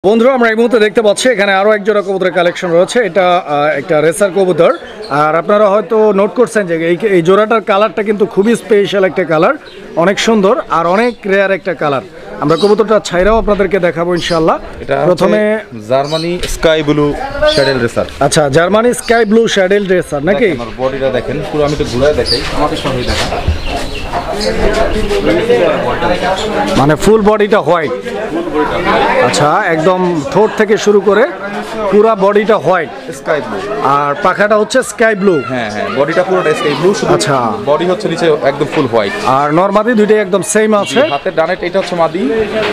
বন্ধুরা আমরা এই মুহূর্তে দেখতে পাচ্ছি এখানে আরো এক জোড়া কবুতরের কালেকশন রয়েছে। এটা একটা রেসার কবুতর, আর আপনারা হয়তো নোট করছেন যে এই জোড়াটার কালারটা কিন্তু খুবই স্পেশাল একটা কালার, অনেক সুন্দর আর অনেক রেয়ার একটা কালার। আমরা কবুতরটা ছাইরাও আপনাদেরকে দেখাবো ইনশাআল্লাহ। প্রথমে জার্মানি স্কাই ব্লু শ্যাডেল রেসার। আচ্ছা, জার্মানি স্কাই ব্লু শ্যাডেল রেসার নাকি? আমার বডিটা দেখেন পুরো, আমি তো ঘুরায় দেখাই, আমাকে সবই দেখা, মানে ফুল বডিটা হোয়াইট। আচ্ছা, একদম ঠোঁট থেকে শুরু করে পুরো বডিটা হোয়াইট স্কাই ব্লু, আর পাখাটা হচ্ছে স্কাই ব্লু। হ্যাঁ হ্যাঁ, বডিটা পুরোটা স্কাই ব্লু, শুধু আচ্ছা, বডি হচ্ছে নিচে একদম ফুল হোয়াইট। আর নরমাদি দুইটাই একদম সেম আছে। হাতের ডানেরটা এটা হচ্ছে মাদি,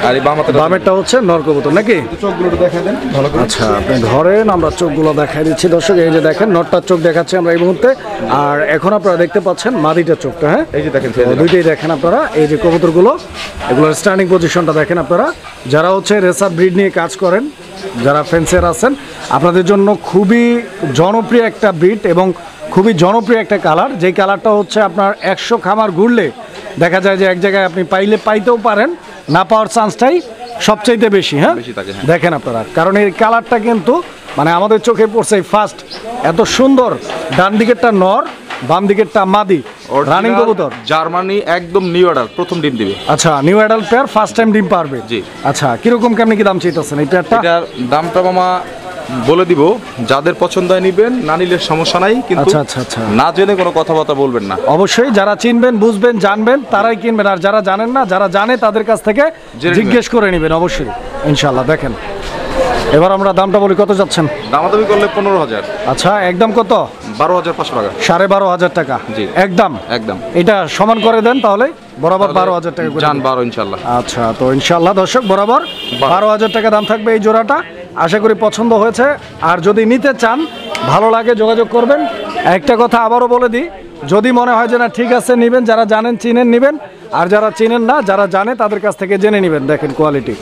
আর এই বামেরটা হচ্ছে নর কবুতর নাকি? চোখগুলো দেখাই দেন ভালো করে। আচ্ছা, আপনি ধরেন, আমরা চোখগুলো দেখাই দিচ্ছি দর্শক। এই যে দেখেন, নরটার চোখ দেখাচ্ছি আমরা এই মুহূর্তে, আর এখন আপনারা দেখতে পাচ্ছেন মাদিটার চোখটা। হ্যাঁ, এই যে দেখেন, দুইটাই দেখেন আপনারা। এই যে কবুতরগুলো, এগুলোর স্ট্যান্ডিং পজিশনটা দেখেন আপনারা। যারা হচ্ছে রেসার ব্রিড নিয়ে কাজ করেন, যারা ফেন্সিয়ার আছেন, আপনাদের জন্য খুবই জনপ্রিয় একটা ব্রিড এবং খুবই জনপ্রিয় একটা কালার। যেই কালারটা হচ্ছে আপনার 100 খামার ঘুরলে দেখা যায় যে এক জায়গায় আপনি পাইতেও পারেন, না পাওয়ার চান্সটাই সবচাইতে বেশি। হ্যাঁ, দেখেন আপনারা, কারণ এই কালারটা কিন্তু মানে আমাদের চোখে পড়ছে ফার্স্ট। এত সুন্দর, ডান দিকেরটা নর, বাম দিকেরটা মাদি রানিং কবুতর। জার্মানি একদম নিউ অ্যাডাল্ট, প্রথম ডিম দিবে। আচ্ছা, new adult pair, first time ডিম পারবে। জি। আচ্ছা, কিরকম কেমনি কি দাম চাইতেছেন এই পেয়ারটা? এটার দামটা মামা বলে দিব, যাদের পছন্দ হয় নিবেন, না নিলে সমস্যা নাই, কিন্তু আচ্ছা আচ্ছা আচ্ছা, না জেনে কোনো কথাবার্তা বলবেন না। অবশ্যই যারা চিনবেন, বুঝবেন, জানবেন তারাই কিনবেন, আর যারা জানেন না, যারা জানে তাদের কাছ থেকে জিজ্ঞেস করে নেবেন অবশ্যই ইনশাআল্লাহ। দেখেন, এবার আমরা দামটা বলি, কত যাচ্ছেন? দামাদামি করলে 15,000। আচ্ছা, একদম কত? 12,500 টাকা। 12,500 টাকা? জি, একদম একদম। এটা সমান করে দেন তাহলে, বরাবর 12,000 টাকা করে জান 12 ইনশাআল্লাহ। আচ্ছা, তো ইনশাআল্লাহ দর্শক, বরাবর 12,000 টাকা দাম থাকবে এই জোড়াটা। আশা করি পছন্দ হয়েছে, আর যদি নিতে চান, ভালো লাগে, যোগাযোগ করবেন। একটা কথা আবারও বলে দিই, যদি মনে হয় যে না ঠিক আছে নেবেন, যারা জানেন চিনেন নেবেন, আর যারা চিনেন না, যারা জানে তাদের কাছ থেকে জেনে নেবেন। দেখেন কোয়ালিটি।